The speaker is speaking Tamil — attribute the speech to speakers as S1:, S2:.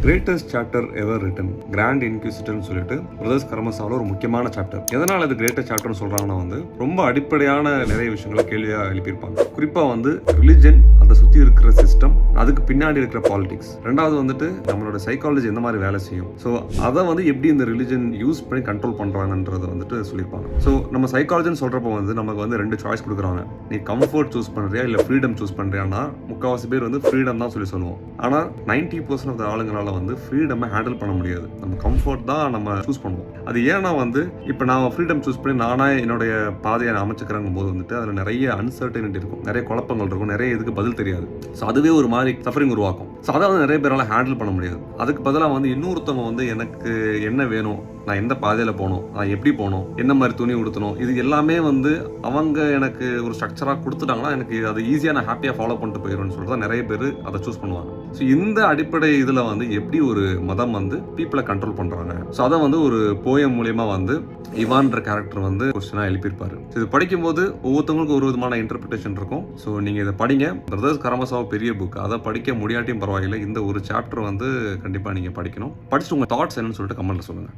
S1: Greatest chapter ever written grand இன்க்விசிட்டர்னு சொல்லிட்டு பிரதர்ஸ் கரமசாவில் ஒரு முக்கியமான சாப்டர். எதனால் அது கிரேட்டஸ்ட் சாப்டர்னு சொல்கிறாங்கன்னா ரொம்ப அடிப்படையான நிறைய விஷயங்களை கேள்வியாக எழுப்பியிருப்பாங்க. குறிப்பாக ரிலிஜன், அதை சுற்றி இருக்கிற சிஸ்டம், அதுக்கு பின்னாடி இருக்கிற பாலிடிக்ஸ், ரெண்டாவது நம்மளோட சைக்காலஜி எந்த மாதிரி வேலை செய்யும், ஸோ அதை எப்படி இந்த ரிலிஜன் யூஸ் பண்ணி கண்ட்ரோல் பண்ணுறாங்கன்றதை சொல்லியிருப்பாங்க. ஸோ நம்ம சைக்காலஜின்னு சொல்கிறப்போ நமக்கு ரெண்டு சாய்ஸ் கொடுக்குறாங்க. நீ கம்ஃபர்ட் சூஸ் பண்ணுறியா இல்லை ஃப்ரீடம் சூஸ் பண்ணுறியான்னா முக்கால்வாசி பேர் ஃப்ரீடம் தான் சொல்லுவோம். ஆனால் 90% ஆஃப் ஆளுங்களால ஃப்ரீடமை ஹேண்டில் பண்ண முடியாது. நம்ம கம்ஃபர்ட் தான் நம்ம சூஸ் பண்ணுவோம். அது ஏன்னா இப்போ நான் ஃப்ரீடம் சூஸ் பண்ணி நானே என்னுடைய பாதையை அமைச்சுக்கிறங்கும் போது அதில் நிறைய அன்சர்டனிட்டி இருக்கும், நிறைய குழப்பங்கள் இருக்கும், நிறைய இதுக்கு பதில் தெரியாது. ஸோ அதுவே ஒரு மாதிரி சஃபரிங் உருவாக்கும். ஸோ அதை நிறைய பேரால் ஹேண்டில் பண்ண முடியாது. அதுக்கு பதிலாக இன்னொருத்தவங்க எனக்கு என்ன வேணும், நான் எந்த பாதையில் போகணும், நான் எப்படி போகணும், என்ன மாதிரி துணி உடுத்தணும், இது எல்லாமே அவங்க எனக்கு ஒரு ஸ்ட்ரக்சராக கொடுத்துட்டாங்கன்னா எனக்கு அது ஈஸியாக நான் ஹாப்பியாக ஃபாலோ பண்ணிட்டு போயிடுவேன்னு சொல்லிட்டு தான் நிறைய பேர் அதை சூஸ் பண்ணுவாங்க. ஸோ இந்த அடிப்படை இதில் எப்படி ஒரு மதம் பீப்புளை கண்ட்ரோல் பண்ணுறாங்க, ஸோ அதை ஒரு போயம் மூலியமா இவான்ற கேரக்டர் கொஸ்டினாக எழுப்பியிருப்பாரு. இது படிக்கும்போது ஒவ்வொருத்தவங்களுக்கும் ஒரு விதமான இன்டர்பிரிட்டேஷன் இருக்கும். ஸோ நீங்கள் இதை படிங்க. பிரதர்ஸ் கரமசாவ் பெரிய புக், அதை படிக்க முடியாட்டியும் பரவாயில்லை, இந்த ஒரு சாப்டர் கண்டிப்பாக நீங்கள் படிக்கணும். படிச்சுட்டு உங்கள் தாட்ஸ் என்னன்னு சொல்லிட்டு கமெண்ட்ல சொல்லுங்கள்.